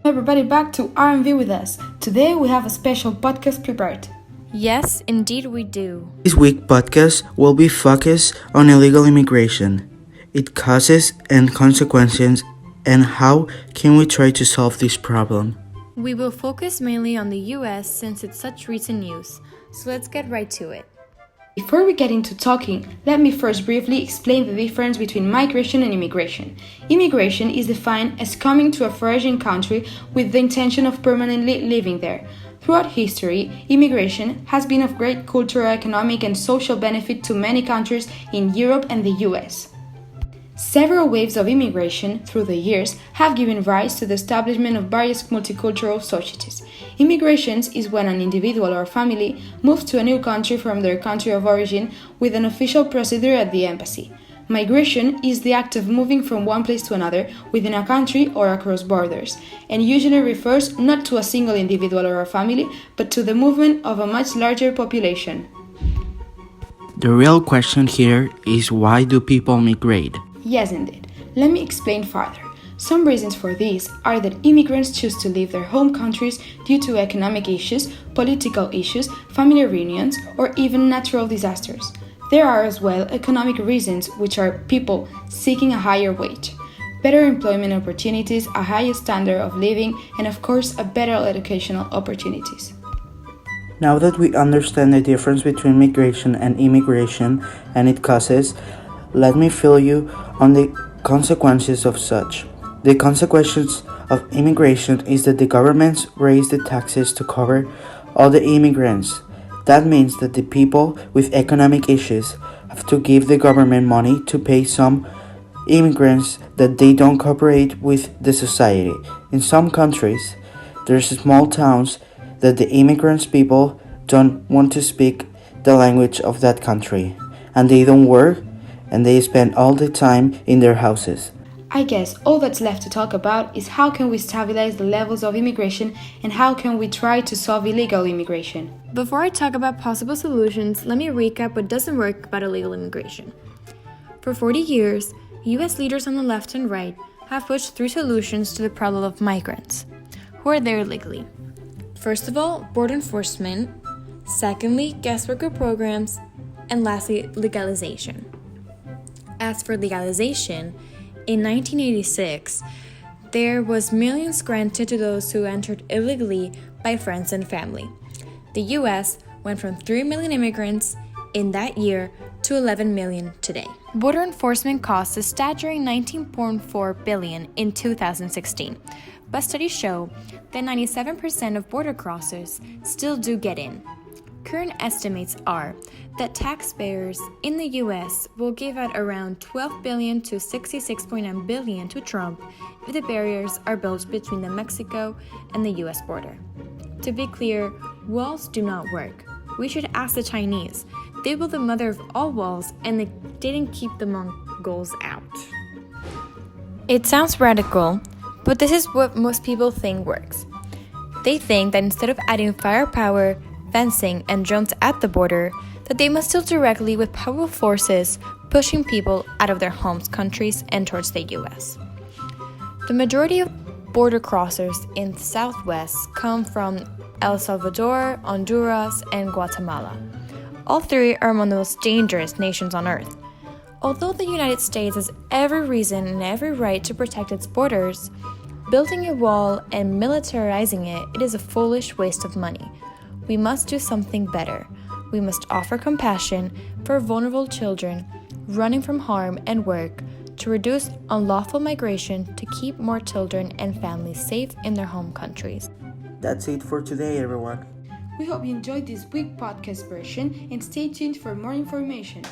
Everybody back to RMV with us. Today we have a special podcast prepared. Yes, indeed we do. This week's podcast will be focused on illegal immigration, its causes and consequences, and how can we try to solve this problem. We will focus mainly on the US since it's such recent news, so let's get right to it. Before we get into talking, let me first briefly explain the difference between migration and immigration. Immigration is defined as coming to a foreign country with the intention of permanently living there. Throughout history, immigration has been of great cultural, economic, and social benefit to many countries in Europe and the US. Several waves of immigration through the years have given rise to the establishment of various multicultural societies. Immigration is when an individual or family moves to a new country from their country of origin with an official procedure at the embassy. Migration is the act of moving from one place to another within a country or across borders, and usually refers not to a single individual or a family, but to the movement of a much larger population. The real question here is, why do people migrate? Yes, indeed. Let me explain further. Some reasons for this are that immigrants choose to leave their home countries due to economic issues, political issues, family reunions, or even natural disasters. There are as well economic reasons, which are people seeking a higher wage, better employment opportunities, a higher standard of living, and of course, a better educational opportunities. Now that we understand the difference between migration and immigration and its causes, let me fill you on the consequences of such. The consequences of immigration is that the governments raise the taxes to cover all the immigrants. That means that the people with economic issues have to give the government money to pay some immigrants that they don't cooperate with the society. In some countries, there's small towns that the immigrants people don't want to speak the language of that country, and they don't work, and they spend all the time in their houses. I guess all that's left to talk about is how can we stabilize the levels of immigration and how can we try to solve illegal immigration. Before I talk about possible solutions, let me recap what doesn't work about illegal immigration. For 40 years, US leaders on the left and right have pushed three solutions to the problem of migrants who are there illegally. First of all, border enforcement. Secondly, guest worker programs. And lastly, legalization. As for legalization, in 1986, there was millions granted to those who entered illegally by friends and family. The US went from 3 million immigrants in that year to 11 million today. Border enforcement costs a staggering $19.4 billion in 2016, but studies show that 97% of border crossers still do get in. Current estimates are that taxpayers in the US will give out around $12 billion to $66.9 billion to Trump if the barriers are built between the Mexico and the US border. To be clear, walls do not work. We should ask the Chinese. They built the mother of all walls and they didn't keep the Mongols out. It sounds radical, but this is what most people think works. They think that instead of adding firepower, fencing, and drones at the border, that they must deal directly with powerful forces pushing people out of their home countries and towards the US. The majority of border crossers in the Southwest come from El Salvador, Honduras, and Guatemala. All three are among the most dangerous nations on earth. Although the United States has every reason and every right to protect its borders, building a wall and militarizing it is a foolish waste of money. We must do something better. We must offer compassion for vulnerable children running from harm and work to reduce unlawful migration to keep more children and families safe in their home countries. That's it for today, everyone. We hope you enjoyed this week's podcast version and stay tuned for more information.